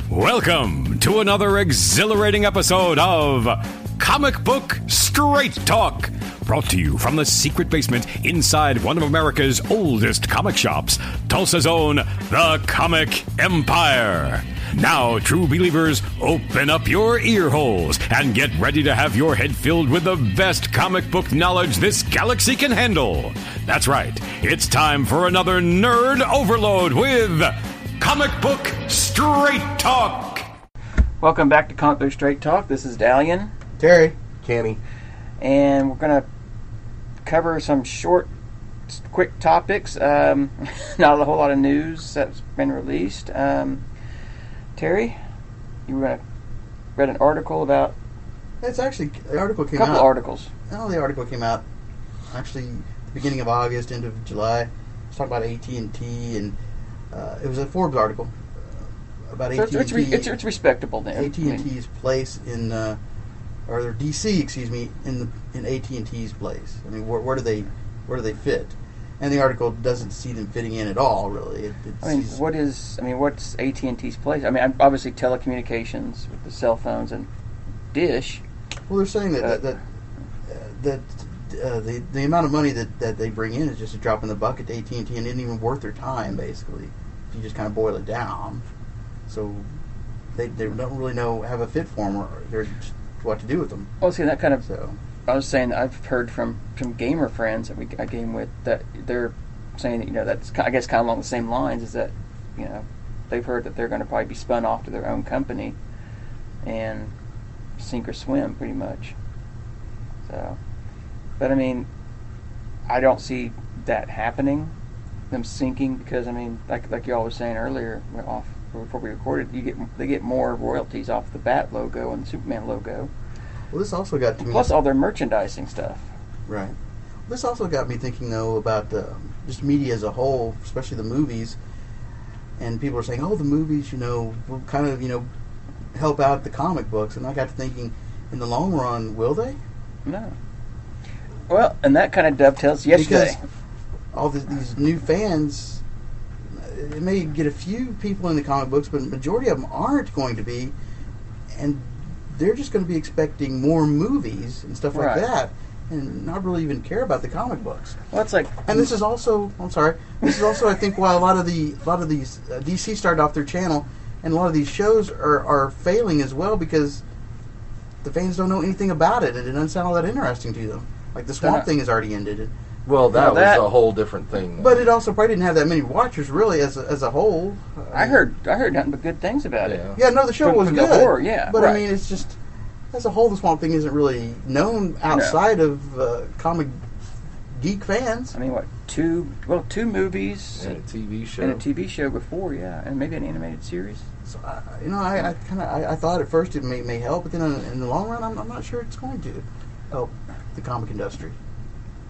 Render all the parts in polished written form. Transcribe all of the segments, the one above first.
Welcome to another exhilarating episode of Comic Book Straight Talk, brought to you from the secret basement inside one of America's oldest comic shops, Tulsa's own The Comic Empire. Now, true believers, open up your ear holes and get ready to have your head filled with the best comic book knowledge this galaxy can handle. That's right, it's time for another nerd overload with Comic Book Straight Talk. Welcome back to Comic Book Straight Talk. This is Dalian. Terry. Kenny. And we're going to cover some short, quick topics. Not a whole lot of news that's been released. Terry, you read an article about... It's actually, the article came out... A couple articles. No, the article came out actually the beginning of August, end of July. It's talking about AT&T, and it was a Forbes article about so AT&T. It's respectable then. AT&T's place in, or DC, excuse me, in AT&T's place. I mean, where do they fit? And the article doesn't see them fitting in at all, really. What's AT&T's place? I mean, obviously telecommunications with the cell phones and Dish. Well, they're saying that the amount of money that they bring in is just a drop in the bucket to AT&T, and isn't even worth their time, basically, if you just kind of boil it down. So they don't really have a fit for them, or they're just what to do with them. Well, see, that kind of... So. I was saying that I've heard from gamer friends that I game with that they're saying that, that's, I guess, kind of along the same lines, is that, they've heard that they're going to probably be spun off to their own company and sink or swim, pretty much. So, but I mean, I don't see that happening, them sinking, because I mean, like you all were saying earlier, before we recorded, they get more royalties off the Bat logo and the Superman logo. Well, this also got to me... Plus all their merchandising stuff. Right. This also got me thinking, though, about just media as a whole, especially the movies. And people are saying, the movies, will kind of, help out the comic books. And I got to thinking, in the long run, will they? No. Well, and that kind of dovetails yesterday. Because all these new fans, it may get a few people in the comic books, but the majority of them aren't going to be. And they're just going to be expecting more movies and stuff like that, and not really even care about the comic books. Well, it's like, and this is also, I think, why a lot of these DC started off their channel, and a lot of these shows are failing as well, because the fans don't know anything about it, and it doesn't sound all that interesting to them. Like the Swamp Thing has already ended. Well, that was a whole different thing. But it also probably didn't have that many watchers, really, as a whole. I heard nothing but good things about it. Yeah, no, the show was good. The horror, yeah. But I mean, it's just, as a whole, the Swamp Thing isn't really known outside of comic geek fans. I mean, two movies and a TV show, and a TV show before, and maybe an animated series. So I thought at first it may help, but then in the long run, I'm not sure it's going to help the comic industry.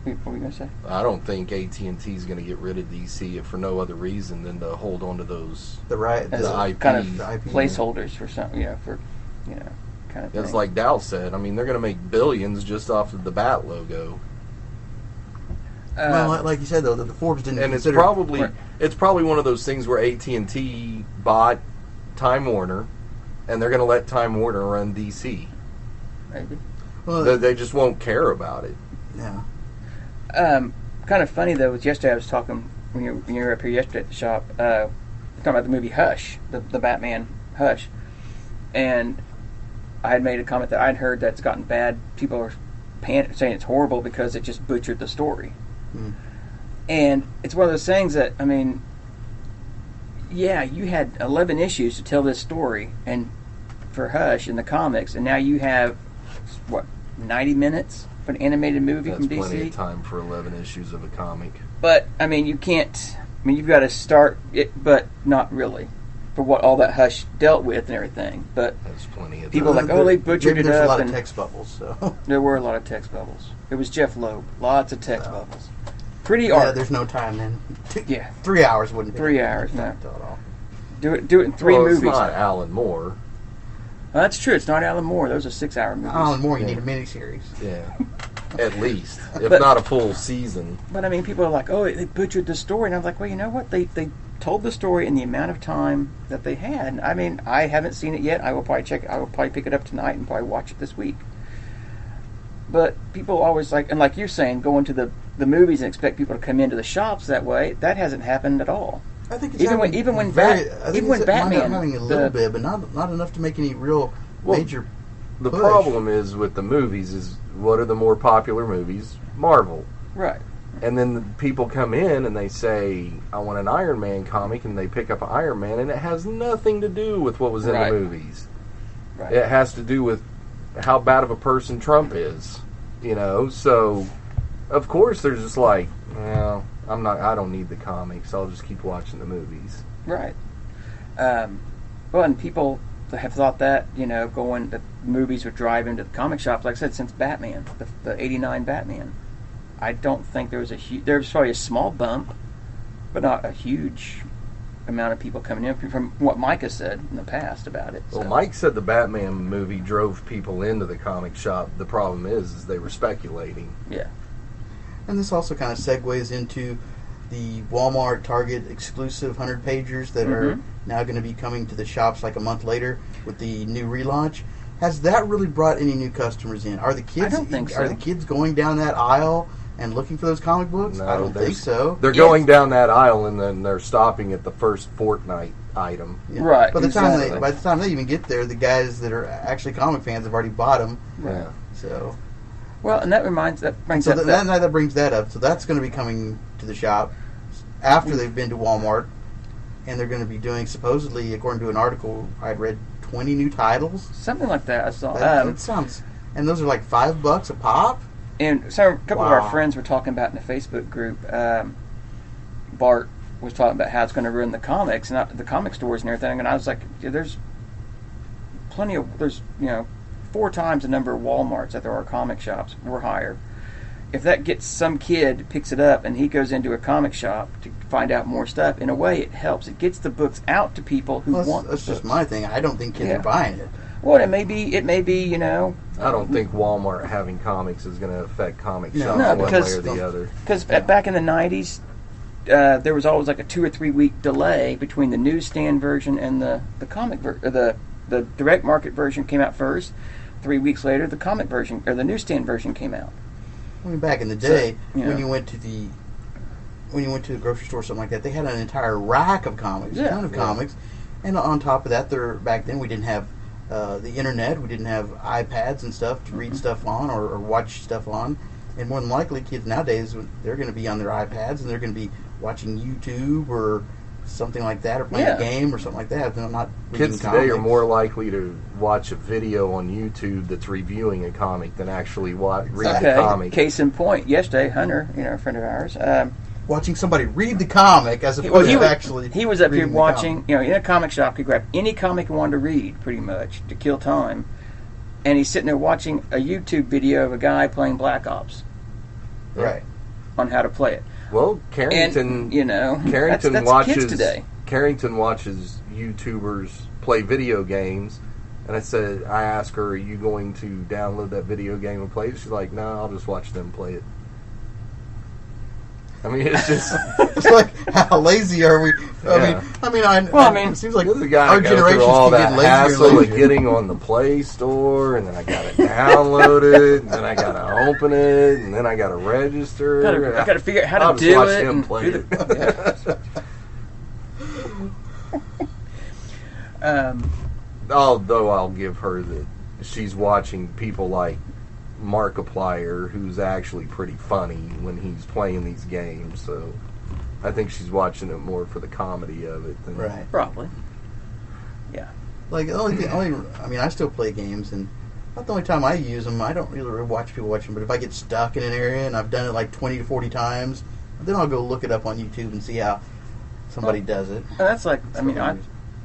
What were you going to say? I don't think AT&T is going to get rid of DC if for no other reason than to hold on to those the IP, kind of placeholders for some, kind of thing. It's like Dal said. I mean, they're going to make billions just off of the Bat logo. Well, like you said, though, the Forbes didn't. And consider it's probably one of those things where AT&T bought Time Warner, and they're going to let Time Warner run DC. Maybe. Well, they just won't care about it. Yeah. Kind of funny though was yesterday I was talking when you were up here yesterday at the shop, talking about the movie Hush, the Batman Hush, and I had made a comment that I'd heard that it's gotten bad. People are saying it's horrible because it just butchered the story. And it's one of those things that, I mean, you had 11 issues to tell this story, and for Hush in the comics, and now you have 90 minutes for an animated movie from DC. That's plenty of time for 11 issues of a comic. But I mean, you can't. I mean, you've got to start it, but not really, for what all that Hush dealt with and everything. But that's plenty of people time. they butchered it up. There's a lot of text bubbles. So there were a lot of text bubbles. It was Jeff Loeb. Lots of text bubbles. Pretty art. Yeah, there's no time then. 3 hours wouldn't be. 3 hours, no. At all. Do it in three movies. It's not Alan Moore. Well, that's true. It's not Alan Moore. Those are 6-hour movies. Alan Moore, you need a miniseries. Yeah. At least. If not a full season. But I mean, people are like, they butchered the story. And I'm like, well, you know what? They told the story in the amount of time that they had. I mean, I haven't seen it yet. I will probably check it. I will probably pick it up tonight and probably watch it this week. But people always and like you're saying, go into the movies and expect people to come into the shops that way. That hasn't happened at all. I think it's even when Batman, having a little bit, but not enough to make any real major. The push. problem is with the movies is what are the more popular movies? Marvel. Right. And then the people come in and they say, I want an Iron Man comic, and they pick up an Iron Man, and it has nothing to do with what was in the movies. Right. It has to do with how bad of a person Trump is. So of course they're just like, well, I don't need the comics, I'll just keep watching the movies. Right. Well, and people have thought that, that movies would drive into the comic shops, like I said, since Batman, the 89 Batman. I don't think there was probably a small bump, but not a huge amount of people coming in from what Mike has said in the past about it. Well, Mike said the Batman movie drove people into the comic shop. The problem is they were speculating. Yeah. And this also kind of segues into the Walmart Target exclusive 100-pagers that are now going to be coming to the shops like a month later with the new relaunch. Has that really brought any new customers in? Are the kids? I don't think so. Are the kids going down that aisle and looking for those comic books? No, I don't think so. They're going down that aisle and then they're stopping at the first Fortnite item. Yeah. Right. By the time they even get there, the guys that are actually comic fans have already bought them. Yeah. So. Well, and that brings that brings that up. So that's going to be coming to the shop after they've been to Walmart, and they're going to be doing, supposedly, according to an article I'd read, 20 new titles. Something like that. I saw. That sounds. And those are like $5 a pop. And so a couple of our friends were talking about in the Facebook group. Bart was talking about how it's going to ruin the comics and the comic stores and everything. And I was like, there's 4 times the number of Walmarts that there are comic shops or higher. If that gets some kid picks it up and he goes into a comic shop to find out more stuff, in a way it helps. It gets the books out to people who want. That's just my thing. I don't think kids are buying it. Well, it may be. I don't think Walmart having comics is going to affect comic shops one way or the other. Because back in the 90s, there was always like a 2 or 3 week delay between the newsstand version and the comic the direct market version came out first. 3 weeks later, the comic version or the newsstand version came out. I mean, back in the day, when you went to the grocery store or something like that, they had an entire rack of comics, a ton of comics, and on top of that, back then we didn't have the internet, we didn't have iPads and stuff to read stuff on or watch stuff on, and more than likely, kids nowadays they're going to be on their iPads and they're going to be watching YouTube or something like that, or playing a game or something like that. They're not reading Kids comics. today are more likely to watch a video on YouTube that's reviewing a comic than actually read the comic. Case in point, yesterday, Hunter, a friend of ours, watching somebody read the comic as opposed to actually. He was up here watching, in a comic shop. He grabbed any comic he wanted to read, pretty much, to kill time, and he's sitting there watching a YouTube video of a guy playing Black Ops, right, on how to play it. Well, Carrington, that's watches kids today. Carrington watches YouTubers play video games, and I asked her, "Are you going to download that video game and play it?" She's like, "No, I'll just watch them play it." I mean, it's just it's like, how lazy are we? It seems like the guy our generation all that lazier hassle and of getting on the Play Store, and then I got to download it, and then I got to open it, and then I got to register. I got to figure out how I'll to just do watch it. him play it. Although I'll give her that she's watching people like Markiplier, who's actually pretty funny when he's playing these games, so I think she's watching it more for the comedy of it than right. Probably. Yeah. Like I still play games, and not the only time I use them. I don't really watch people watch them, but if I get stuck in an area and I've done it like 20 to 40 times, then I'll go look it up on YouTube and see how somebody does it. And that's like,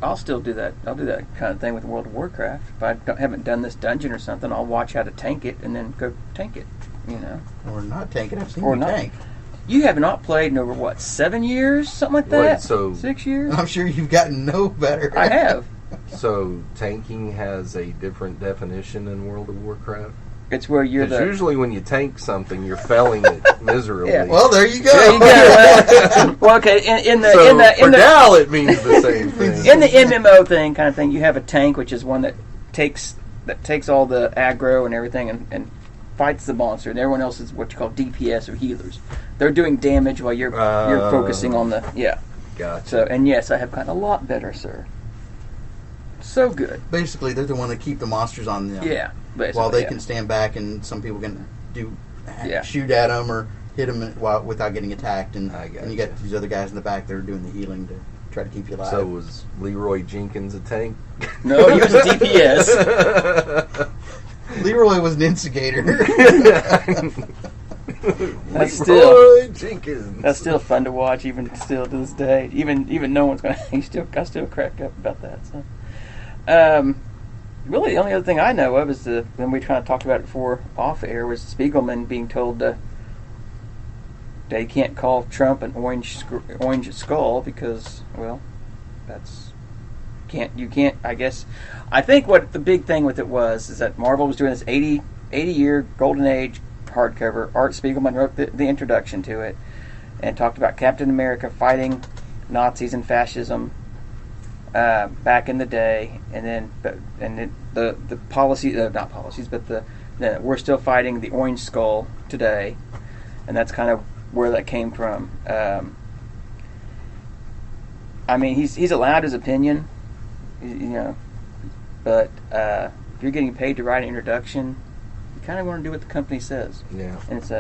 I'll still do that. I'll do that kind of thing with World of Warcraft. If I haven't done this dungeon or something, I'll watch how to tank it and then go tank it. Or not tank it. I've seen you tank. You have not played in over 7 years, something like that. Wait, so 6 years? I'm sure you've gotten no better. I have. So tanking has a different definition in World of Warcraft? It's where you're 'Cause the. usually when you tank something, you're failing it miserably. Yeah. Well, there you go. There you go. Well, okay. For Dal, it means the same thing. In the MMO thing, kind of thing, you have a tank, which is one that takes all the aggro and everything and fights the monster, and everyone else is what you call DPS or healers. They're doing damage while you're focusing on the Gotcha. So, and yes, I have gotten a lot better, sir. So good. Basically, they're the one that keep the monsters on them. Yeah. Basically, While they can stand back, and some people can Yeah. shoot at them or hit them without getting attacked, and you got gotcha. these other guys in the back that are doing the healing to try to keep you alive. So was Leroy Jenkins a tank? No, he was a DPS. Leroy was an instigator. That's Leroy Jenkins. That's still fun to watch, even still to this day. Even no one's gonna. I still crack up about that. So, really, the only other thing I know of is when we kind of talked about it before off air was Spiegelman being told they can't call Trump an orange skull because, well, you can't. I guess I think what the big thing with it was is that Marvel was doing this 80-year golden age hardcover. Art Spiegelman wrote the introduction to it and talked about Captain America fighting Nazis and fascism back in the day, and then the policy, not policies, but the we're still fighting the Orange Skull today, and that's kind of where that came from. I mean, he's allowed his opinion, but if you're getting paid to write an introduction, you kind of want to do what the company says. Yeah. And it's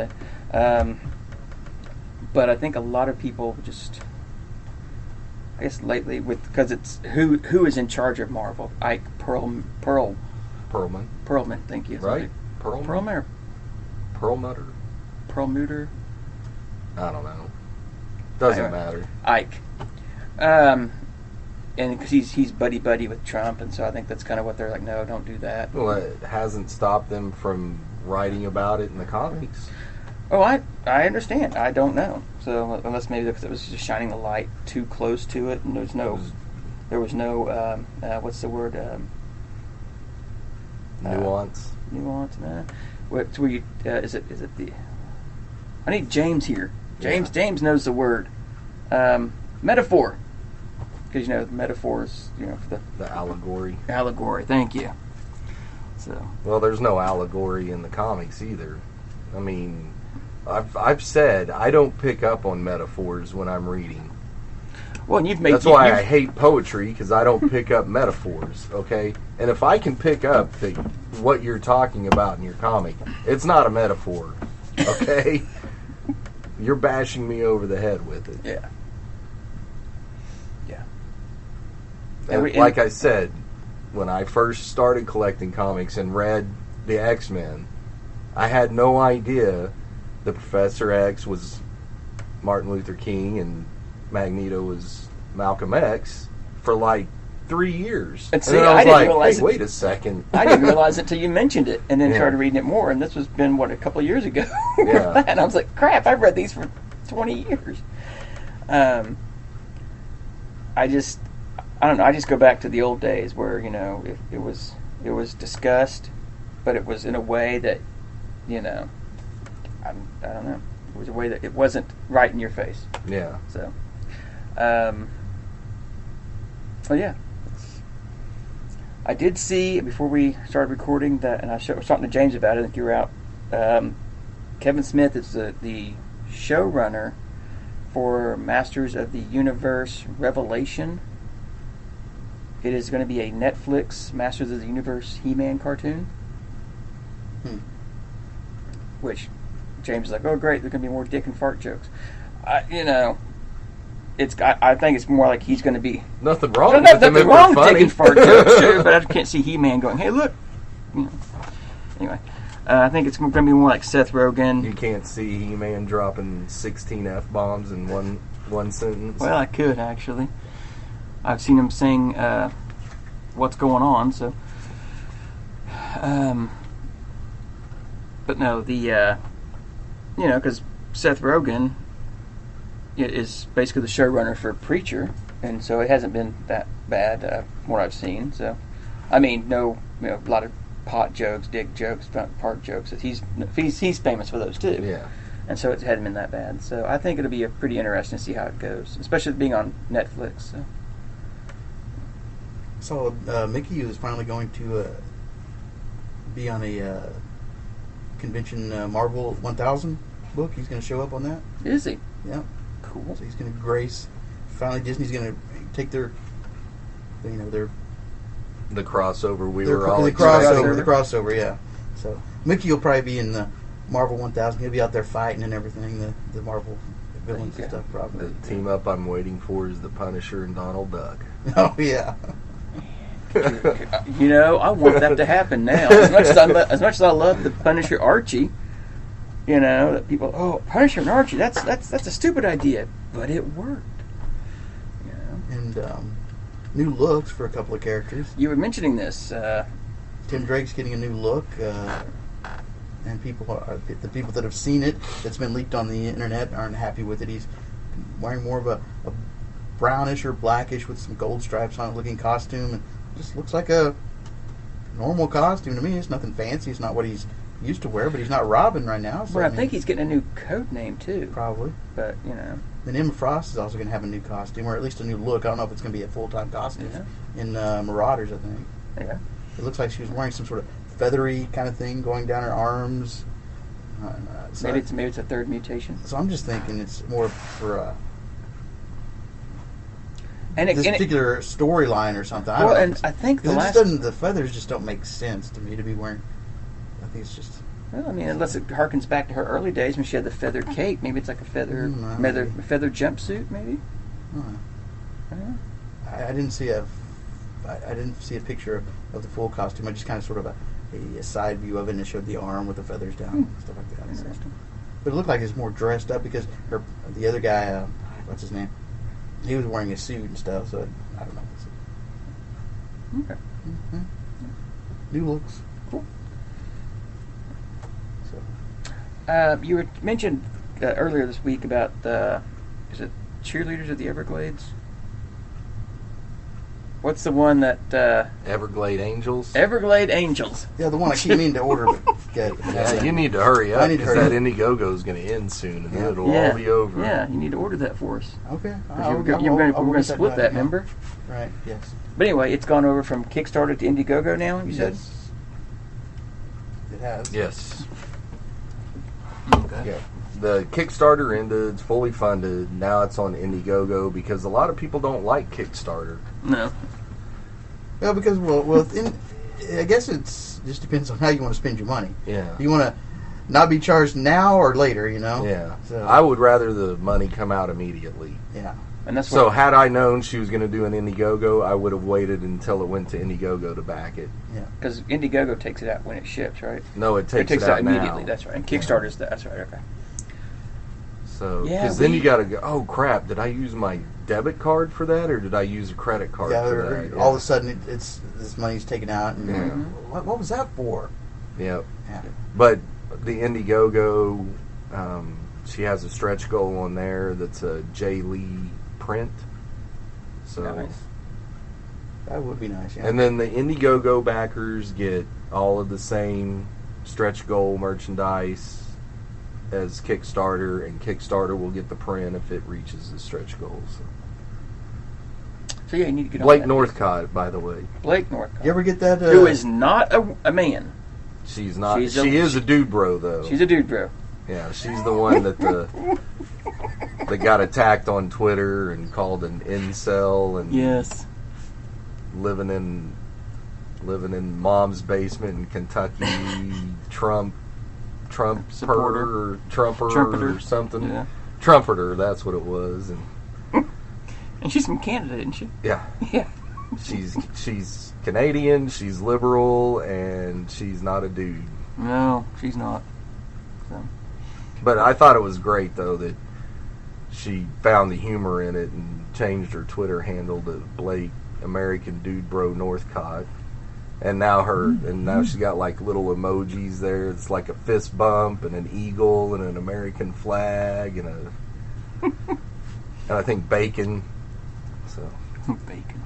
but I think a lot of people just, I guess lately, because it's who is in charge of Marvel? Ike Perlman. Thank you. Right? Perlman or Perlmutter? Perlmutter? I don't know. Doesn't Anyway. matter. Ike. And because he's buddy with Trump, and so I think that's kind of what they're like. No, don't do that. Well, it hasn't stopped them from writing about it in the comics. Oh, I understand. I don't know. So unless maybe because it was just shining the light too close to it, and there was no what's the word? Nuance. Nuance. What's where you? Is it the? I need James here. James knows the word. Metaphor. Because the metaphors, for The allegory. allegory. Thank you. So. Well, there's no allegory in the comics either. I mean, I've said I don't pick up on metaphors when I'm reading. Well, and That's why I hate poetry, because I don't pick up metaphors, okay? And if I can pick up what you're talking about in your comic, it's not a metaphor, okay? You're bashing me over the head with it. Yeah. Yeah. And like I said, when I first started collecting comics and read the X-Men, I had no idea that Professor X was Martin Luther King and Magneto was Malcolm X for like 3 years. And see, then I I was didn't like, realize hey, it. wait a second. I didn't realize it until you mentioned it, and then Yeah. started reading it more. And this was been a couple of years ago. Yeah. And I was like, crap! I've read these for 20 years. I don't know. I just go back to the old days where it was discussed, but it was in a way that I don't know. It was a way that it wasn't right in your face. Yeah. So, well, yeah. I did see before we started recording that, and I was talking to James about it. I think you were out. Kevin Smith is the showrunner for Masters of the Universe Revelation. It is going to be a Netflix Masters of the Universe He-Man cartoon. Which James is like, oh great, there's going to be more dick and fart jokes. I think it's more like he's going to be Nothing wrong with nothing them if wrong they're with funny. dick and fart jokes, too, but I can't see He-Man going, hey look. Anyway, I think it's going to be more like Seth Rogen. You can't see He-Man dropping 16 F-bombs in one sentence. Well, I could actually. I've seen him sing "What's Going On," so. But no, because Seth Rogen is basically the showrunner for Preacher, and so it hasn't been that bad from what I've seen. So, I mean, no, a lot of pot jokes, dick jokes, fart jokes. He's famous for those too. Yeah. And so it hadn't been that bad. So I think it'll be pretty interesting to see how it goes, especially being on Netflix. So. So Mickey is finally going to be on a convention Marvel 1000 book. He's going to show up on that. Is he? Yeah. Cool. So he's going to grace. Finally, Disney's going to take their The crossover we the were all crossover. expecting. The crossover, yeah. So Mickey will probably be in the Marvel 1000. He'll be out there fighting and everything. The Marvel villains and stuff, probably. The team up I'm waiting for is the Punisher and Donald Duck. Oh yeah. You know, I want that to happen now. As much as I love the Punisher Archie, you know, that people, Punisher and Archie, that's a stupid idea, but it worked. You know? And new looks for a couple of characters. You were mentioning this. Tim Drake's getting a new look, and the people that have seen it, that's been leaked on the internet, aren't happy with it. He's wearing more of a brownish or blackish with some gold stripes on it looking costume, and just looks like a normal costume to me. It's nothing fancy. It's not what he's used to wear, but he's not Robin right now. So Well, I think he's getting a new code name too. probably. But you know, Then Emma Frost is also going to have a new costume, or at least a new look. I don't know if it's going to be a full-time costume in Marauders, I think. yeah. It looks like she was wearing some sort of feathery kind of thing going down her arms. So, Maybe it's a third mutation. so I'm just thinking it's more for And this particular storyline or something. well, I don't and know. I think the 'Cause last. the feathers just don't make sense to me to be wearing. I think it's just. Well, I mean, unless it harkens back to her early days when she had the feathered cape. Maybe it's like a feathered jumpsuit. Maybe. I don't know. I didn't see a picture of the full costume. I just kind of sort of a side view of it, and it showed the arm with the feathers down and stuff like that. So. Interesting. But it looked like it's more dressed up because the other guy, what's his name? He was wearing a suit and stuff. So I don't know. Okay. Mm-hmm. New looks. Cool. So You mentioned earlier this week about is it Cheerleaders of the Everglades? What's the one that Everglade Angels. Everglade Angels? yeah, the one I keep meaning to order. Yeah, you need to hurry I up need to because hurry that up. Indiegogo is going to end soon, and then it'll Yeah. all be over. Yeah, you need to order that for us. Okay. 'Cause we're going to split that, remember? Right. Yes. But anyway, it's gone over from Kickstarter to Indiegogo now. You said. Yes. It has. Yes. Okay. Yeah. The Kickstarter ended. It's fully funded. Now it's on Indiegogo because a lot of people don't like Kickstarter. No. Well, because I guess it's just depends on how you want to spend your money. Yeah. You want to not be charged now or later, you know. Yeah. So, I would rather the money come out immediately. Yeah. And that's So what, had I known she was going to do an Indiegogo, I would have waited until it went to Indiegogo to back it. because Indiegogo takes it out when it ships, right? No, it takes it it out immediately. now. That's right. And Kickstarter's that's right. Okay. So, Yeah, because then you got to go, oh crap, did I use my debit card for that or did I use a credit card Yeah. for that? All of a sudden, it's this money's taken out, and Yeah. what was that for? Yep. Yeah. But the Indiegogo, she has a stretch goal on there that's a Jay Lee print. So, Nice. That would be nice. Yeah. and then the Indiegogo backers get all of the same stretch goal merchandise as Kickstarter, and Kickstarter will get the print if it reaches the stretch goals. So yeah, you need to get on Blake that. Northcott, by the way, Blake Northcott. you ever get that? Who is not a man. she's not. She's She is a dude bro though. She's a dude, bro. Yeah, she's the one that that got attacked on Twitter and called an incel and Yes. living in mom's basement in Kentucky, Trumper Supporter. or Trumper Trumpeter. or something. Yeah. Trumpeter, that's what it was. And And she's from Canada, isn't she? yeah, Yeah. she's Canadian, she's liberal, and she's not a dude. No, she's not. So. But I thought it was great though that she found the humor in it and changed her Twitter handle to Blake American Dude Bro Northcott. And now she's got like little emojis there. It's like a fist bump and an eagle and an American flag and and I think bacon. So Bacon.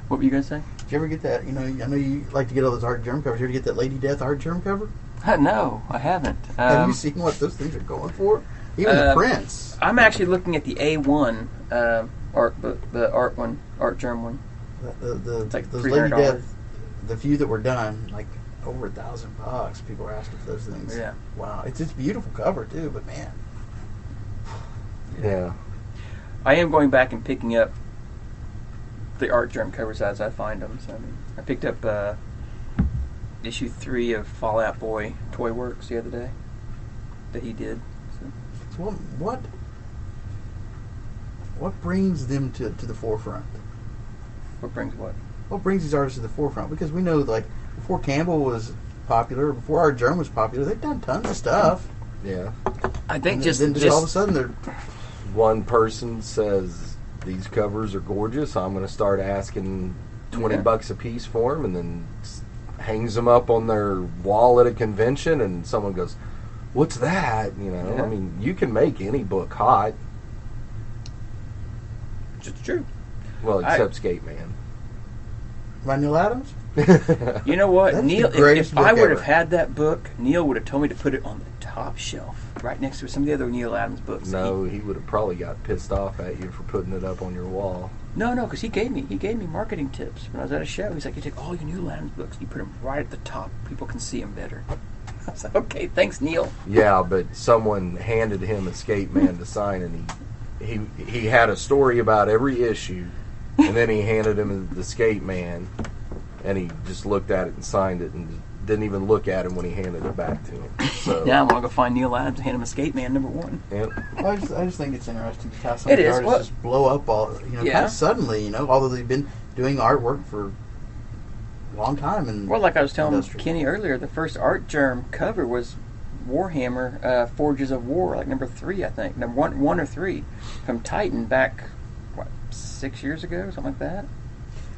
What were you gonna say? Did you ever get that? You know, I know you like to get all those art germ covers. Did you ever get that Lady Death art germ cover? No, I haven't. Have you seen what those things are going for? Even the prints. I'm actually looking at the A1 art, the art germ one. It's like those Lady $300. Death, the few that were done, like over $1,000. People are asking for those things. Yeah. Wow, it's a beautiful cover too, but man, Yeah. I am going back and picking up the art germ covers as I find them. So I picked up issue 3 of Fall Out Boy Toy Works the other day that he did. So. So what brings them to the forefront? What brings what? What brings these artists to the forefront? Because we know, like, before Campbell was popular, before Art Germ was popular, they've done tons of stuff. Yeah. I think And just then all of a sudden they're One person says these covers are gorgeous. I'm going to start asking $20 a piece for them, and then hangs them up on their wall at a convention, and someone goes, "What's that?" You know, Yeah. I mean, you can make any book hot. just true. Well, except Skate Man. by Neil Adams. You know what, That's the Neil? greatest If I book would have ever. had that book, Neil would have told me to put it on the top shelf, right next to some of the other Neil Adams books. No, he would have probably got pissed off at you for putting it up on your wall. No, because he gave me marketing tips when I was at a show. He's like, you take all your Neil Adams books, and you put them right at the top. People can see them better. I was like, okay, thanks, Neil. Yeah, but someone handed him a Skate Man to sign, and he had a story about every issue, and then he handed him the Skate Man, and he just looked at it and signed it, and didn't even look at him when he handed it back to him. So Now I'm gonna go find Neil Adams and hand him a Skate Man #1. Yep. I just think it's interesting how some It of the is. artists What- just blow up all kind Yeah. of suddenly. You know, although they've been doing artwork for a long time. And Well, like I was telling industry. Kenny earlier, the first Art Germ cover was Warhammer Forges of War, like #3, I think, one or 3, from Titan back 6 years ago, something like that.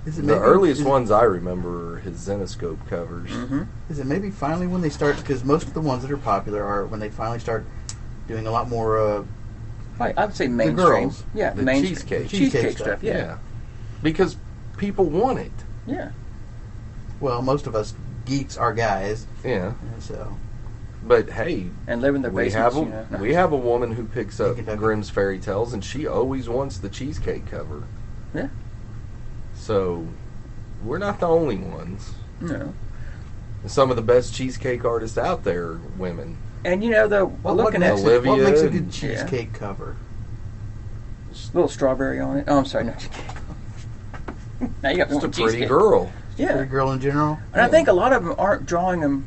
Is it The maybe- earliest is, ones I remember are his Zenoscope covers. Mm-hmm. Is it maybe finally when they start? Because most of the ones that are popular are when they finally start doing a lot more. I would say mainstream. girls. Yeah, The mainstream. cheesecake. Cheesecake stuff, stuff. Yeah. Because people want it. Yeah. Well, most of us geeks are guys, Yeah. and so But hey, And live in their we basements. have you know. we have a woman who picks up Kentucky. Grimm's Fairy Tales, and she always wants the cheesecake cover. Yeah. So we're not the only ones. No. Some of the best cheesecake artists out there are women. And you know, though, what looking makes at Olivia what makes a and- good cheesecake cover? little strawberry on it. Oh, I'm sorry, no. Now you got Just a one pretty cheesecake. girl. Yeah. Pretty girl in general. And I think a lot of them aren't drawing them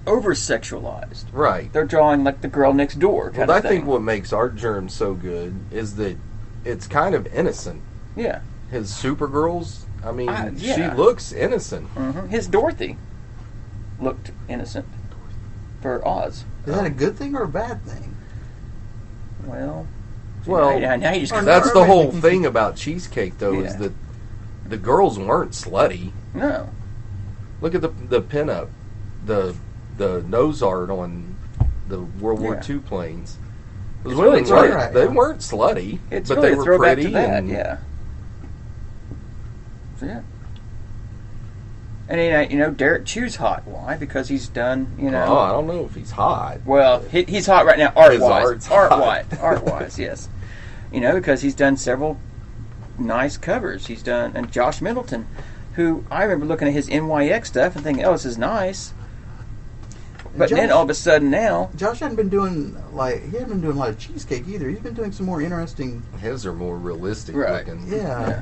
over sexualized. Right. They're drawing like the girl next door kind Well, I of thing. think what makes Art Germ so good is that it's kind of innocent. Yeah. His Supergirls, I mean, Yeah. she looks innocent. His Dorothy looked innocent for Oz. Is that a good thing or a bad thing? Well, Well, now you just or That's Or the maybe whole confused. thing about cheesecake, though, is Yeah. that the girls weren't slutty. no. Look at the pinup, the nose art on the World War Yeah. II planes. Those It's women really weren't, right. they weren't slutty, It's but really they a were throwback pretty. to that, and yeah. So, yeah. And then, Derek Chu's hot. Why? Because he's done, Oh, I don't know if he's hot. Well, he's hot right now, art-wise. art's hot. Art-wise, yes. Because he's done several nice covers. He's done, and Josh Middleton, who I remember looking at his NYX stuff and thinking, oh, this is nice. But then Josh- all of a sudden now, Josh hadn't been doing a lot of cheesecake either. He's been doing some more interesting. His are more realistic Right. looking. Yeah.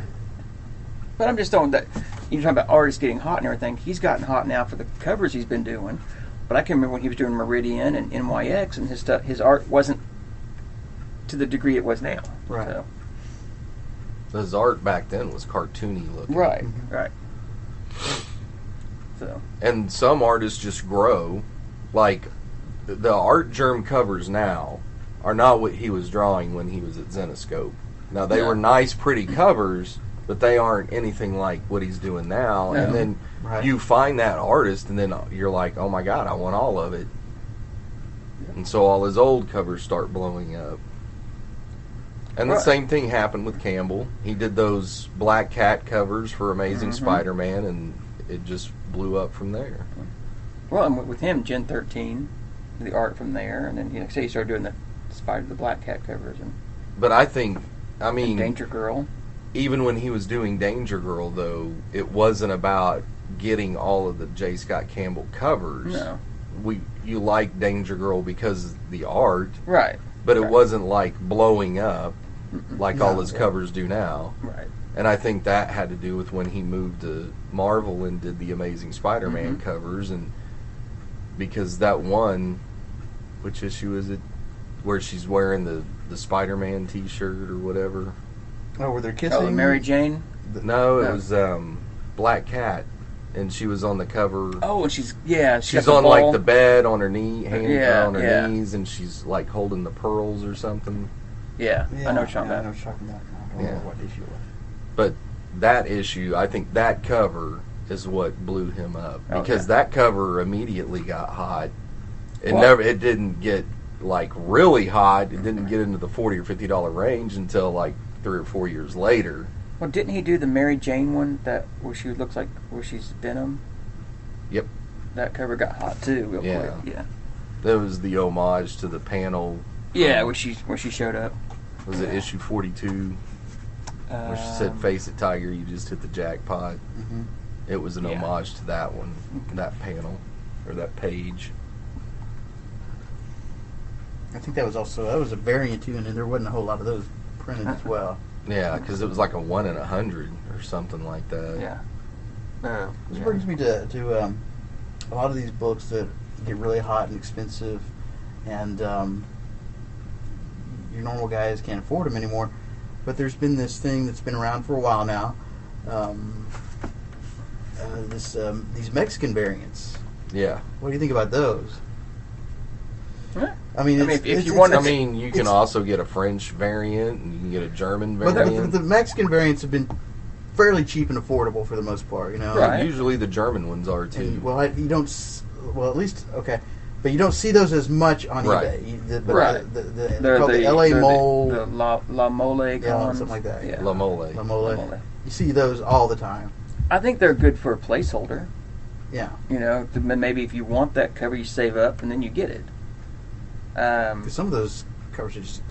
but I'm just throwing that, you're talking about artists getting hot and everything. He's gotten hot now for the covers he's been doing. But I can remember when he was doing Meridian and NYX and his stuff, his art wasn't to the degree it was now. Right. So. His art back then was cartoony looking. Right, right. So, And some artists just grow. Like, the Art Germ covers now are not what he was drawing when he was at Zenoscope. Now, they No. were nice, pretty covers, but they aren't anything like what he's doing now. No. And then Right. you find that artist, and then you're like, oh my God, I want all of it. And so all his old covers start blowing up. And the Right. same thing happened with Campbell. He did those Black Cat covers for Amazing Spider-Man, and it just blew up from there. Well, and with him, Gen 13, the art from there, and then say he started doing the Black Cat covers and But I think, I mean, Danger Girl. even when he was doing Danger Girl, though, it wasn't about getting all of the J. Scott Campbell covers. No. You like Danger Girl because of the art, Right. but it Right. wasn't like blowing up like all No, his yeah. covers do now. Right. And I think that had to do with when he moved to Marvel and did the Amazing Spider-Man covers, and because that one, which issue is it, where she's wearing the Spider-Man T-shirt or whatever? Oh, where they're kissing? Oh, Mary Jane. No, it No. was Black Cat, and she was on the cover. Oh, and she's She's got on the like ball. the bed on her knee, hands Yeah, on her yeah. knees, and she's like holding the pearls or something. Yeah, I know what you're talking I know about. what you're talking about. I don't Yeah. remember what issue it was. But that issue, I think that cover is what blew him up, Oh, because yeah. that cover immediately got hot. Well- It didn't get like really hot. It didn't get into the $40 or $50 range until like 3 or 4 years later. Well, didn't he do the Mary Jane one where she looks like where she's Venom? Yep. That cover got hot too, real Yeah. quick. Yeah. That was the homage to the panel. Yeah, where she showed up. Was it issue 42? Where she said, "Face it, Tiger, you just hit the jackpot." Mhm. It was an Yeah. homage to that one, that panel, or that page. I think that was a variant too, and there wasn't a whole lot of those printed as well. Yeah, because it was like a 1 in 100 or something like that. Yeah. This brings me to a lot of these books that get really hot and expensive, and your normal guys can't afford them anymore. But there's been this thing that's been around for a while now. These Mexican variants. Yeah. What do you think about those? Yeah. I mean, if you want I to- mean, you can also get a French variant, and you can get a German but variant. the Mexican variants have been fairly cheap and affordable for the most part. You know, Right. Usually the German ones are too. And, well, you don't. Well, at least okay, but you don't see those as much on Right. eBay. Right. They're called the LA they're Mole, the La Mole yeah, cons. something like that. Yeah. La Mole. La Mole. La Mole. You see those all the time. I think they're good for a placeholder. Yeah, You know, maybe if you want that cover, you save up and then you get it. because some of those covers are just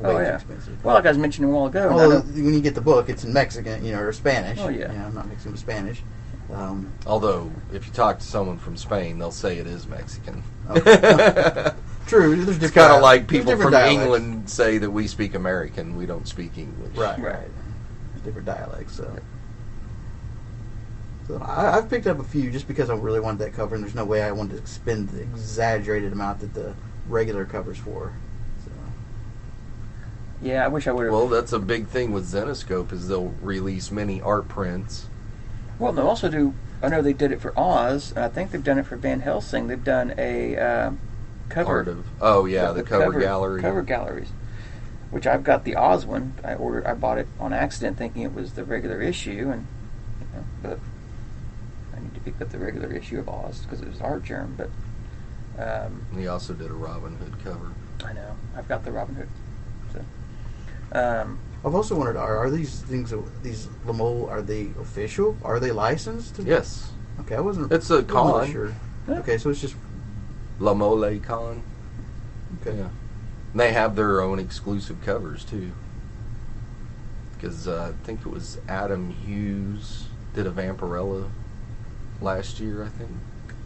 way Oh, too yeah. expensive. Well, like I was mentioning a while ago. and I Although don't- when you get the book, it's in Mexican, or Spanish. Oh, yeah. You know, I'm not mixing with Spanish. Although, if you talk to someone from Spain, they'll say it is Mexican. True, there's It's kind of like people different from dialects. England say that we speak American. We don't speak English. Right, Right. right. Different dialects. So I've picked up a few just because I really wanted that cover, and there's no way I wanted to spend the exaggerated amount that the regular cover's for. So, Yeah, I wish I would have. Well, that's a big thing with Zenoscope is they'll release many art prints. Well, they also do. I know they did it for Oz, and I think they've done it for Van Helsing. They've done a cover. Part of the cover gallery. Cover galleries. Which I've got the Oz one. I bought it on accident, thinking it was the regular issue, and but I need to pick up the regular issue of Oz because it was art germ. But He also did a Robin Hood cover. I know I've got the Robin Hood. So, I've also wondered: are these things, these Lamole, are they official? Are they licensed? Yes, Okay, I wasn't. It's a wasn't really con. Sure. Yeah. Okay, so it's just La Mole Con. okay. Yeah. And they have their own exclusive covers too. Because I think it was Adam Hughes did a Vampirella last year, I think.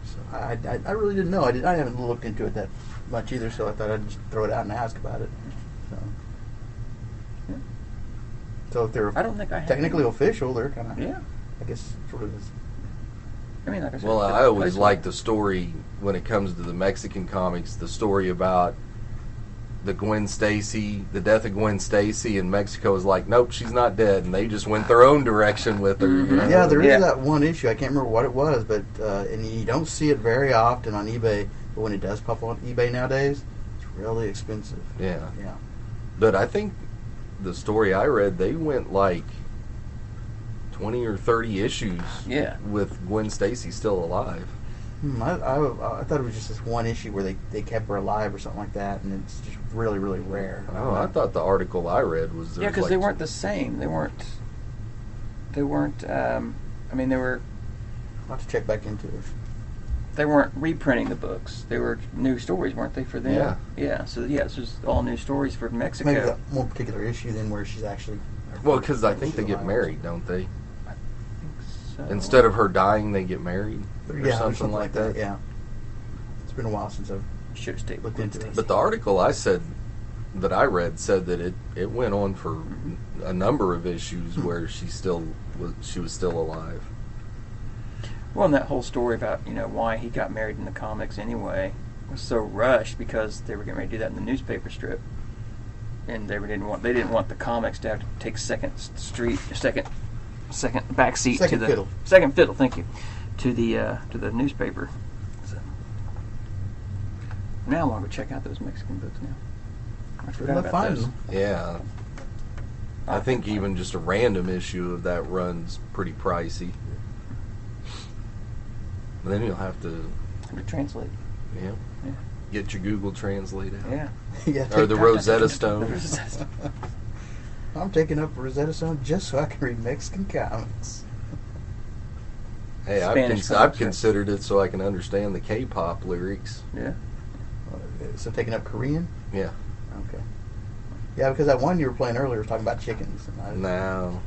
So, I really didn't know. I haven't looked into it that much either, so I thought I'd just throw it out and ask about it. So, Yeah. so if they're I don't think I have technically any. official, they're kind of, Yeah, I guess, sort of. I mean, like I said. well, the I always placeholder. like the story when it comes to the Mexican comics, the story about the death of Gwen Stacy, and Mexico is like, nope, she's not dead, and they just went their own direction with her. you know? Yeah, there is Yeah. that one issue. I can't remember what it was, but and you don't see it very often on eBay. But when it does pop on eBay nowadays, it's really expensive. Yeah. Yeah. But I think the story I read, they went like 20 or 30 issues Yeah. with Gwen Stacy still alive. I thought it was just this one issue where they kept her alive or something like that, and it's just really, really rare. Oh, I thought the article I read was Yeah, because they weren't the same. They weren't. They weren't. I mean, they were. I'll have to check back into it. They weren't reprinting the books. They were new stories, weren't they, for them? Yeah. Yeah. So yeah, it's just all new stories for Mexico. Maybe that one particular issue then where she's actually. Well, because I think they get married, don't they? I think so. Instead of her dying, they get married, or Yeah, something like that. Yeah. It's been a while since I've Should have stayed looked into it. But the article that I read said that it went on for a number of issues where she was still alive. Well, and that whole story about why he got married in the comics anyway was so rushed because they were getting ready to do that in the newspaper strip, and they didn't want the comics to have to take second back seat Second to the fiddle. second fiddle. Thank you, to the newspaper. So, now I'm going to check out those Mexican books now. I forgot luck about finding those. them. Yeah. I think even just a random issue of that runs pretty pricey. But then you'll have to Translate. Yeah. Yeah. Get your Google Translate out. Yeah. Yeah, Or the Rosetta Stone. I'm taking up Rosetta Stone just so I can read Mexican comics. Hey, Spanish I've comics, considered it so I can understand the K-pop lyrics. Yeah. So taking up Korean? Yeah. Okay. Yeah, because that one you were playing earlier was talking about chickens. And No.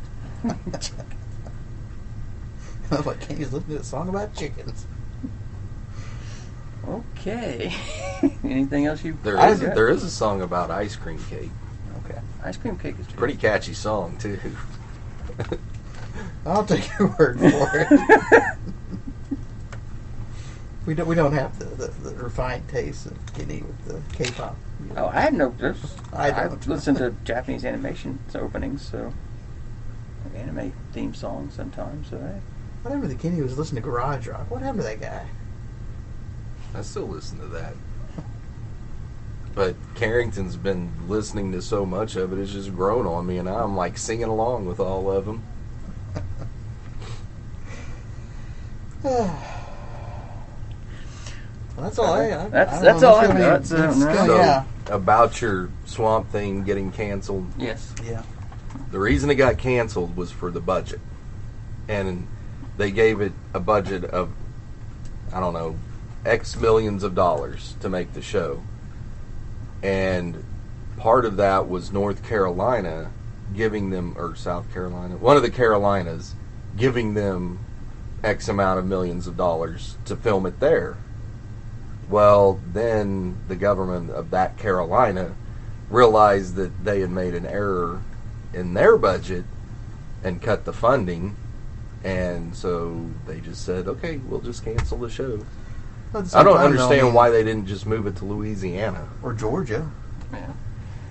I was like, Kenny's listening to a song about chickens. Okay. Anything else you? There is a song about ice cream cake. Okay. Ice cream cake is good. Pretty catchy song too. I'll take your word for it. We don't have the refined taste of Kenny with the K-pop. Oh, I have no. I don't. I've listened to Japanese animation openings, so anime theme songs sometimes. So What happened to Kenny who was listening to garage rock? What happened to that guy? I still listen to that. But Carrington's been listening to so much of it, it's just grown on me, and now I'm like singing along with all of them. Well, that's all That's all I got. Yeah. About your Swamp Thing getting canceled, yes. Yeah. the reason it got canceled was for the budget. And they gave it a budget of, I don't know, X millions of dollars to make the show. And part of that was North Carolina giving them, or South Carolina, one of the Carolinas, giving them X amount of millions of dollars to film it there. Well, then the government of that Carolina realized that they had made an error in their budget and cut the funding, and so they just said, okay, we'll just cancel the show. I don't understand why they didn't just move it to Louisiana. Or Georgia. Yeah.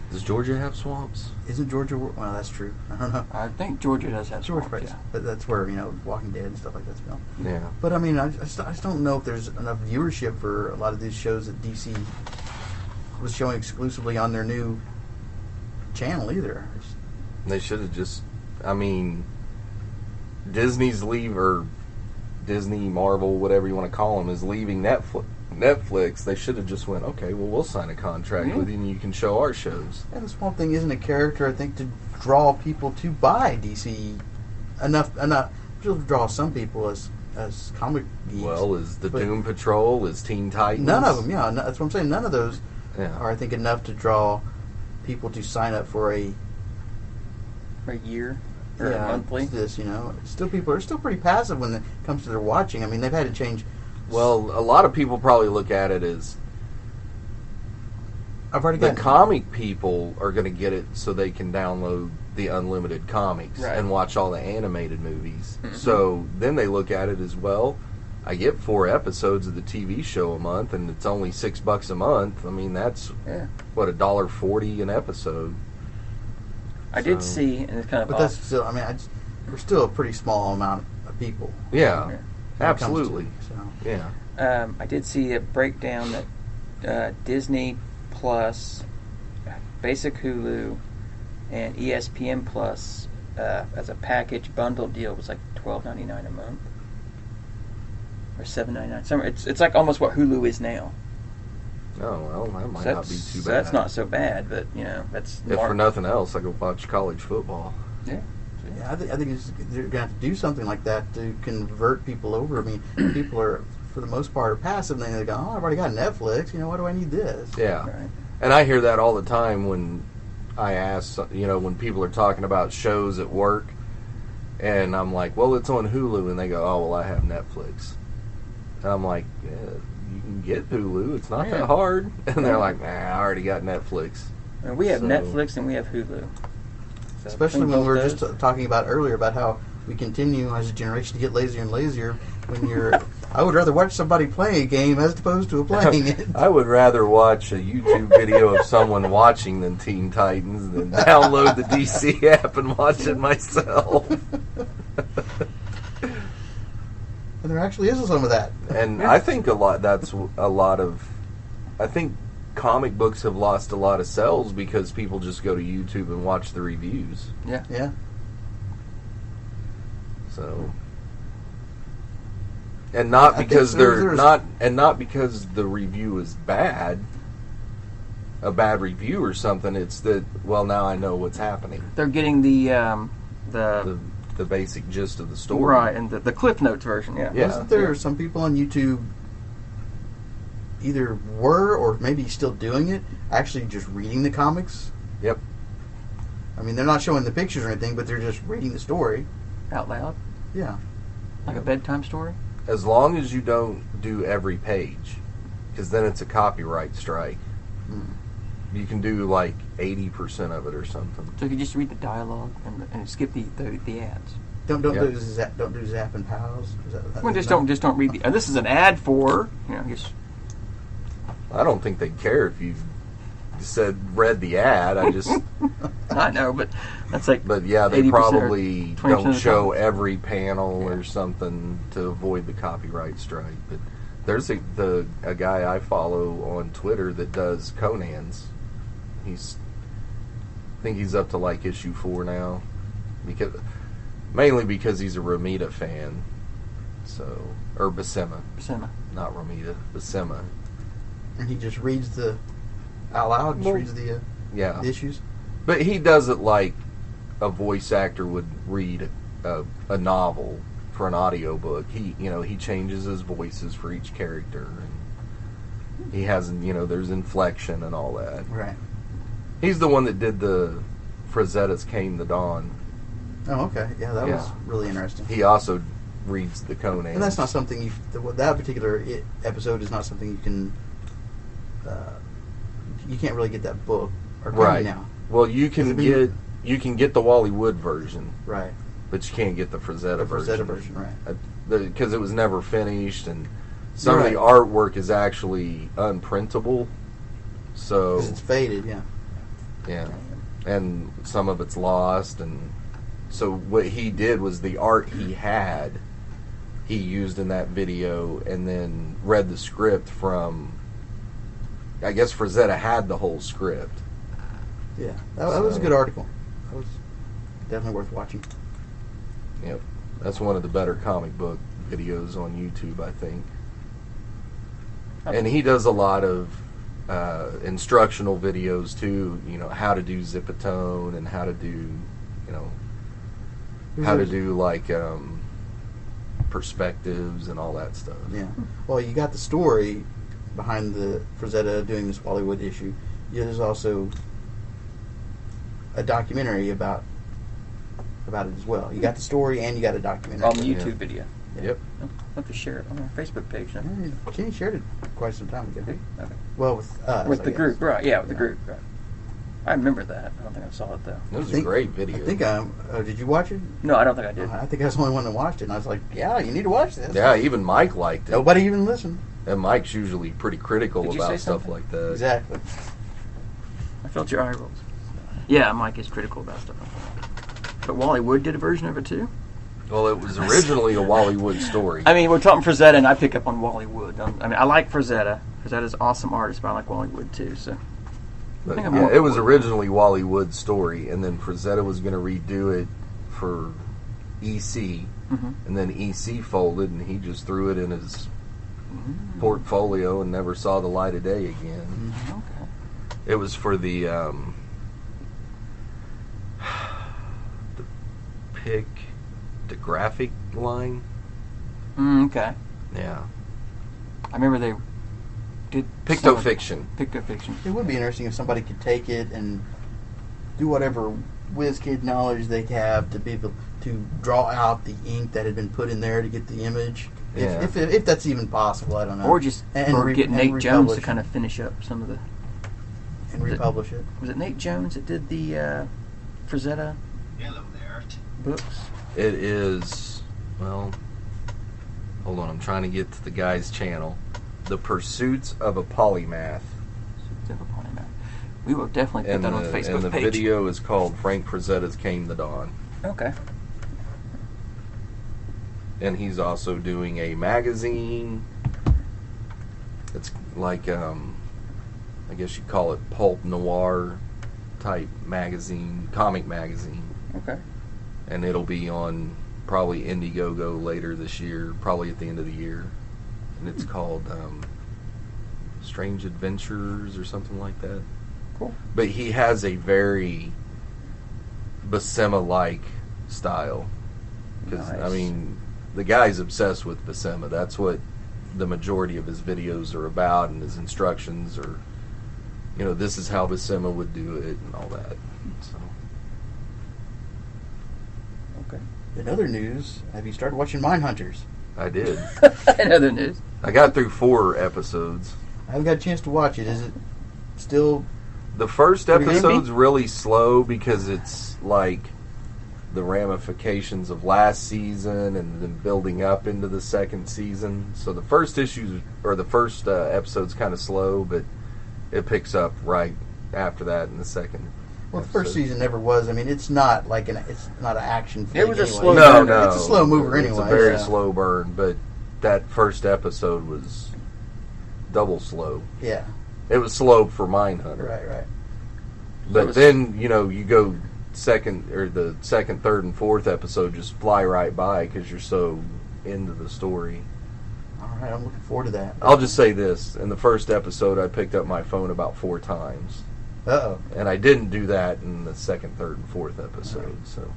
Does Georgia have swamps? Isn't Georgia? Well, that's true. I don't know. I think Georgia does have Georgia, swamps, yeah. but that's where Walking Dead and stuff like that's filmed. Yeah. But I mean, I just don't know if there's enough viewership for a lot of these shows that DC was showing exclusively on their new channel either. They should have just, I mean, Disney's Disney, Marvel, whatever you want to call them, is leaving Netflix. They should have just went, okay, well, we'll sign a contract with you and you can show our shows. And the Swamp Thing isn't a character, I think, to draw people to buy DC enough to draw some people as comic geeks. Well, is the Doom Patrol, is Teen Titans? None of them, yeah. That's what I'm saying. None of those Yeah. are, I think, enough to draw people to sign up for a year or a monthly. This, people are still pretty passive when it comes to their watching. I mean, they've had to change. Well, a lot of people probably look at it as I've already the got comic people are going to get it so they can download the unlimited comics and watch all the animated movies. Mm-hmm. So then they look at it as, well, I get 4 episodes of the TV show a month, and it's only $6 a month. I mean, that's what, $1.40 an episode. I did see, and it's kind of but that's still. I mean, we're still a pretty small amount of people. Yeah, absolutely. Yeah. I did see a breakdown that Disney Plus, Basic Hulu, and ESPN Plus as a package bundle deal was like $12.99 a month. or $7.99. It's like almost what Hulu is now. Oh well, that might So not be too bad. That's not so bad, but that's. If for nothing else, I go watch college football. Yeah. Yeah, I think they're going to have to do something like that to convert people over. I mean, people are, for the most part, are passive, and they go, "Oh, I've already got Netflix. Why do I need this?" Yeah, Right. and I hear that all the time when I ask, when people are talking about shows at work, and I'm like, "Well, it's on Hulu," and they go, "Oh, well, I have Netflix," and I'm like, "Yeah, you can get Hulu. It's not that hard," and they're like, "Nah, I already got Netflix." And we have Netflix and we have Hulu. So Especially between when we were both just those- talking about earlier about how we continue as a generation to get lazier and lazier. When I would rather watch somebody playing a game as opposed to playing it. I would rather watch a YouTube video of someone watching than Teen Titans than download the DC app and watch it myself. And there actually is some of that. And I think I think comic books have lost a lot of sales because people just go to YouTube and watch the reviews. Yeah. So, and not I think because there's- not because the review is bad, a bad review or something. It's that, well, now I know what's happening. They're getting the The basic gist of the story. right and the Cliff Notes version. Yeah. Yeah. Wasn't there some people on YouTube either were or maybe still doing it, actually just reading the comics? Yep. I mean, they're not showing the pictures or anything, but they're just reading the story. Out loud, Yeah. like a bedtime story. As long as you don't do every page, because then it's a copyright strike. You can do like 80% of it or something. So if you just read the dialogue and skip the ads. Don't Yeah. do Zap and Pals. Is that- Well, just don't read the. And this is an ad for just. I don't think they care if you read the ad. I know, but that's like. But yeah, they 80% or probably 20% don't of the show time. every panel Yeah. or something to avoid the copyright strike. But there's a guy I follow on Twitter that does Conan's. I think he's up to like issue 4 now, mainly because he's a Romita fan. So, or Buscema, Cinema. not Romita, Buscema. And he just reads out loud, just reads the Yeah, issues. but he does it like a voice actor would read a novel for an audiobook. He changes his voices for each character, and he has there's inflection and all that. Right. He's the one that did the Frazetta's Came the Dawn. Oh, okay. Yeah, that was really interesting. He also reads the Conan. And that's not something that particular episode is not something you can. You can't really get that book or can you right now. Well, you can Has it get the Wally Wood version, Right. but you can't get the Frazetta version. Frazetta version, right. Because it was never finished, and some Right. of the artwork is actually unprintable. So 'Cause it's faded, yeah. yeah, and some of it's lost, and so what he did was the art he had, he used in that video, and then read the script from. I guess Frazetta had the whole script. Yeah. That was a good article. That was definitely worth watching. Yep, that's one of the better comic book videos on YouTube, I think. And he does a lot of instructional videos too. How to do Zipatone and how to do, like perspectives and all that stuff. Yeah. Well, you got the story behind the Frazetta doing this Wally Wood issue. There's also a documentary about it as well. You got the story and you got a documentary. On the YouTube video. Yep. I'll have to share it on our Facebook page. Now. Yeah, Kenny shared it quite some time ago. Okay. Well, with us. With I the guess. group, right? Yeah, with the group, right. I remember that. I don't think I saw it though. It was I think- a great video. I think did you watch it? No, I don't think I did. I think I was the only one that watched it, and I was like, "Yeah, you need to watch this." Yeah, even Mike liked it. Nobody even listened. And Mike's usually pretty critical Did you say about stuff something? like that. Exactly. I felt your eye rolls. Yeah, Mike is critical about stuff like that. But Wally Wood did a version of it too. Well, it was originally a Wally Wood story. I mean, we're talking Frazetta, and I pick up on Wally Wood. I like Frazetta. Frazetta's an awesome artist, but I like Wally Wood too. So But, think I'm yeah, more- it was originally Wally Wood's story, and then Frazetta was going to redo it for EC, Mm-hmm. and then EC folded, and he just threw it in his portfolio and never saw the light of day again. Okay. It was for the graphic line. Okay. Yeah. I remember they did some of- Pictofiction. Pictofiction. It would be interesting if somebody could take it and do whatever WizKid knowledge they have to be able to draw out the ink that had been put in there to get the image. Yeah. If that's even possible, I don't know. Or just get Nate Jones to kind of finish up some of the... and republish it. Was it Nate Jones that did the Frazetta Hello there. books? It is, well, hold on, I'm trying to get to the guy's channel. The Pursuits of a Polymath. We will definitely put that on the Facebook and the page. video is called Frank Frazetta's Came the Dawn. Okay. And he's also doing a magazine. It's like, I guess you'd call it pulp noir type magazine, comic magazine. Okay. And it'll be on probably Indiegogo later this year, probably at the end of the year. And it's called Strange Adventures or something like that. Cool. But he has a very Buscema-like style. Because, Nice. I mean, the guy's obsessed with Buscema. That's what the majority of his videos are about, and his instructions are, you know, this is how Buscema would do it and all that. So. Okay. In other news, have you started watching Mindhunters? I did. In other news. I got through 4 episodes. I haven't got a chance to watch it. Is it still... The first Pretty episode's grippy? really slow because it's like the ramifications of last season and then building up into the second season. So the first episode's kind of slow, but it picks up right after that in the second. Well, the first episode. season never was. I mean, it's not like it's not an action film. It was a anyway. slow No, burn. no, It's a slow mover It's anyway. a very yeah. slow burn, but that first episode was double slow. Yeah, It was slow for Mindhunter. right. But was- then, you know, you go the second, third, and fourth episode just fly right by because you're so into the story. All right, I'm looking forward to that. I'll just say this. In the first episode, I picked up my phone about 4 times. Uh-oh. And I didn't do that in the second, third, and fourth episode. So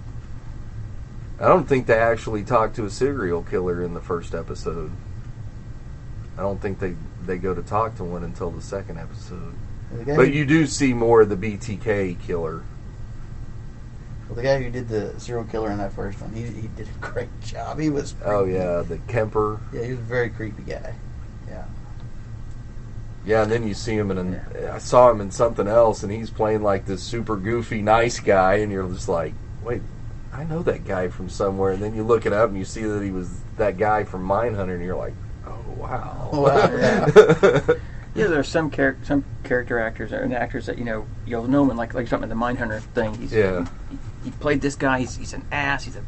I don't think they actually talked to a serial killer in the first episode. I don't think they go to talk to one until the second episode. The guy But who- you do see more of the BTK killer. Well, the guy who did the serial killer in that first one, he did a great job. He was... Oh, creepy. yeah, the Kemper. Yeah, he was a very creepy guy. Yeah. Yeah, and then you see him I saw him in something else, and he's playing like this super goofy, nice guy, and you're just like, wait, I know that guy from somewhere. And then you look it up, and you see that he was that guy from Mindhunter, and you're like, oh, wow. Wow, yeah. Yeah, there are some character actors and actors that you'll know him in like something in the Mindhunter thing. He played this guy. He's an ass. He's a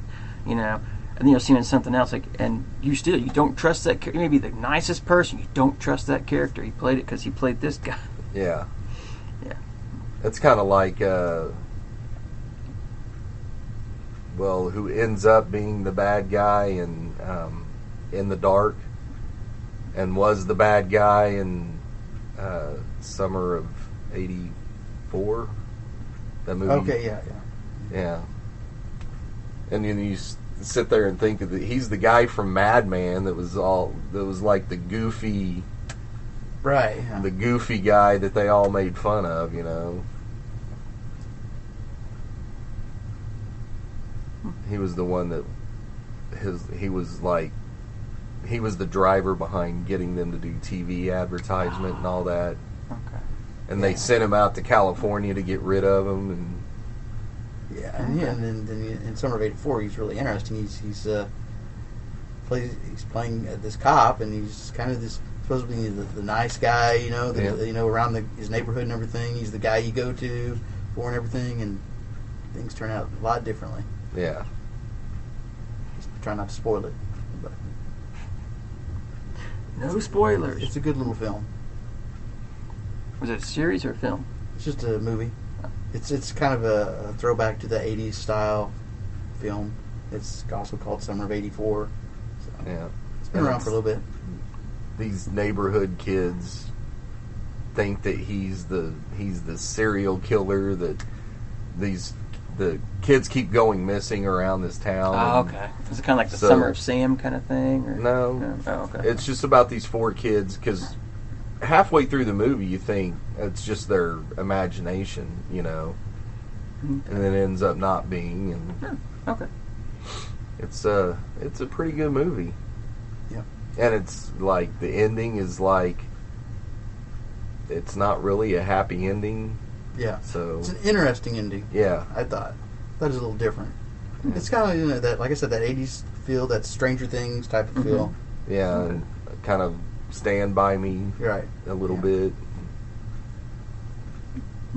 and then you'll see him in something else and you don't trust that character. He may be the nicest person. You don't trust that character. He played it because he played this guy. Yeah. Yeah. It's kind of like, who ends up being the bad guy in The Dark, and was the bad guy in summer of '84. That movie. Okay, yeah. Yeah. And then you sit there and think that he's the guy from Mad Men that was like the goofy Right. Yeah. the goofy guy that they all made fun of, you know. He was the one that he was the driver behind getting them to do TV advertisement and all that. Okay. And they sent him out to California to get rid of him. And Yeah, and then in Summer of '84, he's really interesting. He's playing this cop, and he's kind of this supposed to be the nice guy, around his neighborhood and everything. He's the guy you go to for and everything, and things turn out a lot differently. yeah. Just try not to spoil it, but No spoilers. it's a good little film. Was it a series or a film? It's just a movie. It's kind of a throwback to the '80s style film. It's also called Summer of '84. So Yeah. it's been around for a little bit. These neighborhood kids think that he's the serial killer, that the kids keep going missing around this town. Oh, okay. Is it kind of like the So- Summer of Sam kind of thing? Or? No. Oh, okay. It's just about these 4 kids, because halfway through the movie you think it's just their imagination, you know, and then it ends up not being, and Okay. it's a pretty good movie. Yeah. And it's like the ending is like, it's not really a happy ending, Yeah. so It's an interesting ending. yeah. I thought it's a little different. It's kind of that, like I said, that '80s feel, that Stranger Things type of feel. Yeah, and kind of Stand By Me You're right. a little Yeah. bit.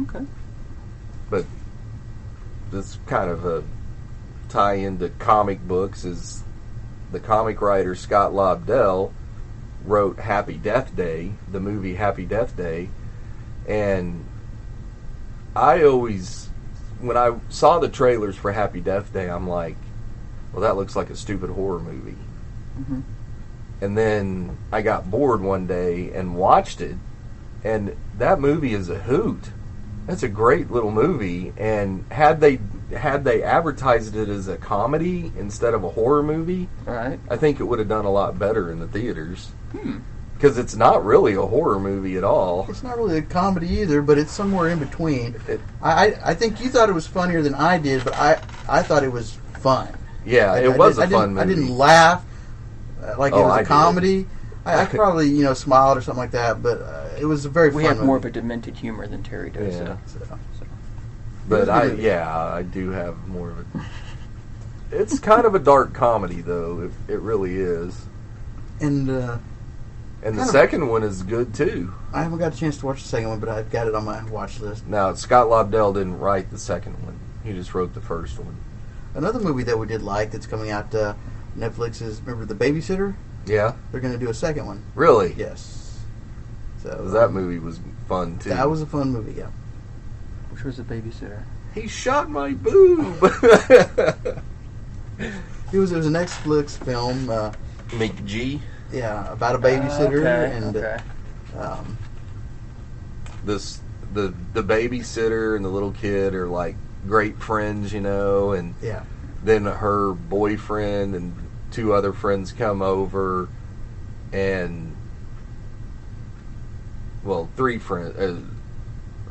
Okay. But this kind of a tie into comic books is the comic writer Scott Lobdell wrote Happy Death Day, the movie Happy Death Day, and I always, when I saw the trailers for Happy Death Day, I'm like, well, that looks like a stupid horror movie. Mm-hmm. And then I got bored one day and watched it, and that movie is a hoot. That's a great little movie, and had they advertised it as a comedy instead of a horror movie, Right. I think it would have done a lot better in the theaters. Because it's not really a horror movie at all. It's not really a comedy either, but it's somewhere in between. It- I think you thought it was funnier than I did, but I thought it was fun. Yeah, it was a fun movie. I didn't laugh like it Oh, was I a did. comedy. I probably smiled or something like that, but it was a very We fun have movie. more of a demented humor than Terry does. Yeah. So. But It was I do have more of a... It's kind of a dark comedy, though. It really is. And And the Kind of- second one is good, too. I haven't got a chance to watch the second one, but I've got it on my watch list. Now, Scott Lobdell didn't write the second one. He just wrote the first one. Another movie that we did like that's coming out Netflix is, remember The Babysitter? Yeah? They're going to do a second one. Really? Yes. So 'Cause that movie was fun, too. That was a fun movie, yeah. Which was the babysitter? He shot my boob! It was a Netflix film, McG. yeah, about a babysitter Okay. and Okay. um, The babysitter and the little kid are like great friends, and yeah, then her boyfriend and 2 other friends come over, and 3 friends,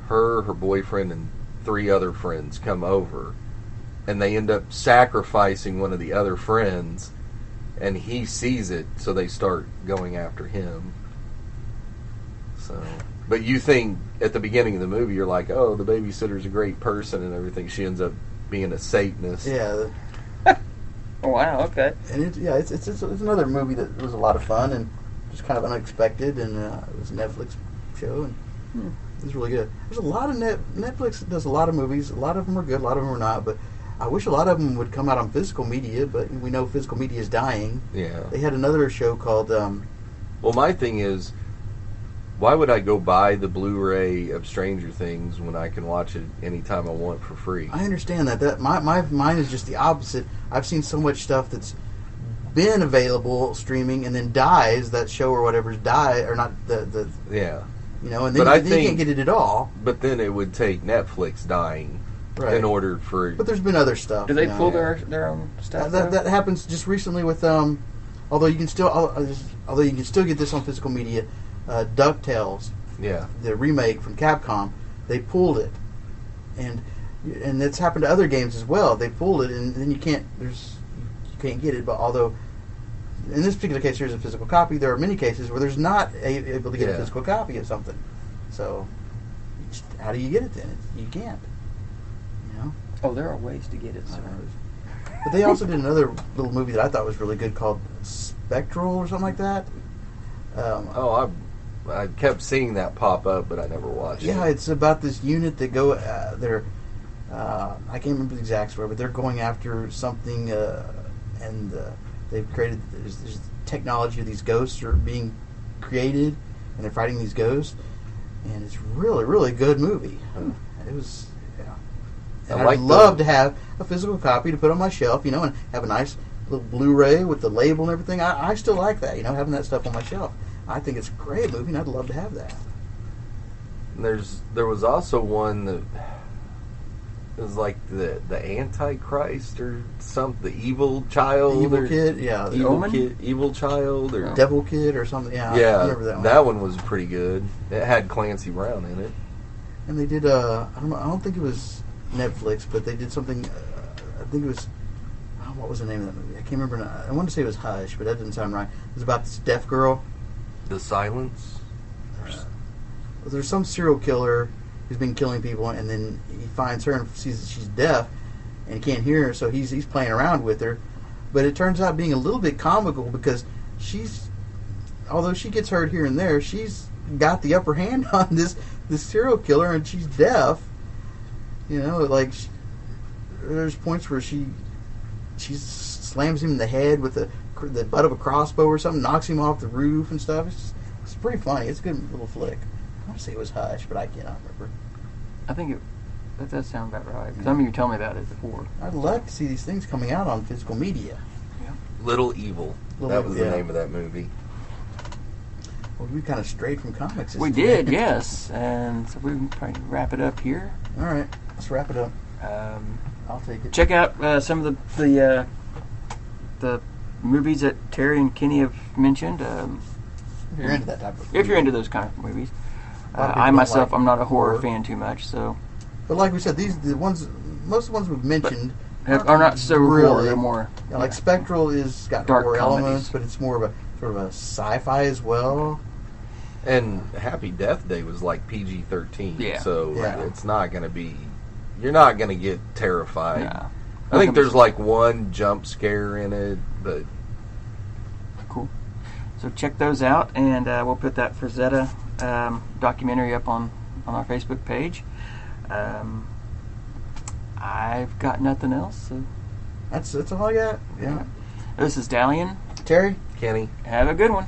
her boyfriend and 3 other friends come over, and they end up sacrificing one of the other friends, and he sees it, so they start going after him. So, but you think at the beginning of the movie, you're like, oh, the babysitter's a great person and everything. She ends up being a Satanist. yeah, Oh, wow. Okay. and it's another movie that was a lot of fun and just kind of unexpected, and it was a Netflix show, and it was really good. There's a lot of Netflix does a lot of movies. A lot of them are good, a lot of them are not, but I wish a lot of them would come out on physical media, but we know physical media is dying. Yeah. They had another show called Well, my thing is, why would I go buy the Blu-ray of Stranger Things when I can watch it anytime I want for free? I understand that my mine is just the opposite. I've seen so much stuff that's been available streaming and then dies, that show or whatever's die or not the Yeah. and then, But I then you can't think- get it at all. But then it would take Netflix dying Right. in order for... But there's been other stuff. Do they pull yeah. their own stuff? That happens just recently with although you can still get this on physical media, DuckTales, Yeah. the remake from Capcom, they pulled it, and it's happened to other games as well. They pulled it, and then you can't get it. But although in this particular case there's a physical copy, there are many cases where there's not able to get a Yeah. physical copy of something. So how do you get it then? You can't. Oh, there are ways to get it, sir. But they also did another little movie that I thought was really good called Spectral or something like that. I kept seeing that pop up, but I never watched Yeah, it. it's about this unit that go. I can't remember the exact story, but they're going after something, and they've created. There's technology of these ghosts are being created, and they're fighting these ghosts, and it's really, really good movie. It was, yeah. And I like I'd love to have a physical copy to put on my shelf, and have a nice little Blu-ray with the label and everything. I still like that, having that stuff on my shelf. I think it's a great movie, and I'd love to have that. There was also one that was like the Antichrist or something, the evil child, The Evil Kid, yeah. The Omen? evil child, or Devil Kid or something. Yeah, yeah, I remember that one. that one was pretty good. It had Clancy Brown in it. And they did I don't think it was Netflix, but they did something. I think it was. What was the name of that movie? I can't remember now. I wanted to say it was Hush, but that didn't sound right. It was about this deaf girl. The Silence. There's some serial killer who's been killing people, and then he finds her and sees that she's deaf and he can't hear her, so he's playing around with her. But it turns out being a little bit comical because although she gets hurt here and there, she's got the upper hand on this serial killer, and she's deaf. There's points where she slams him in the head with the butt of a crossbow or something, knocks him off the roof and stuff. It's pretty funny. It's a good little flick. I want to say it was Hush, but I cannot remember. I think that does sound about right. Because I remember you telling me about it before. I'd love to see these things coming out on physical media. Little Evil. That was the name of that movie. Well, we kind of strayed from comics. We did, yes. And so we can probably wrap it up here. All right, let's wrap it up. I'll take it. Check out some of the movies that Terry and Kenny have mentioned. If you're into that type of movie. If you're into those kind of movies. I I myself, like I'm not a horror horror fan too much, so. But like we said, most of the ones we've mentioned Are not so really horror, they're more. like Spectral is got Dark horror comedies. elements, but it's more of a sort of a sci-fi as well. And Happy Death Day was like PG-13, Yeah. so Yeah. it's not going to be. You're not going to get terrified. Nah. I think there's like one jump scare in it, but Cool. So check those out, and we'll put that Frazetta documentary up on our Facebook page. I've got nothing else, so That's all I got. Yeah. this is Dalian. Terry? Kenny. Have a good one.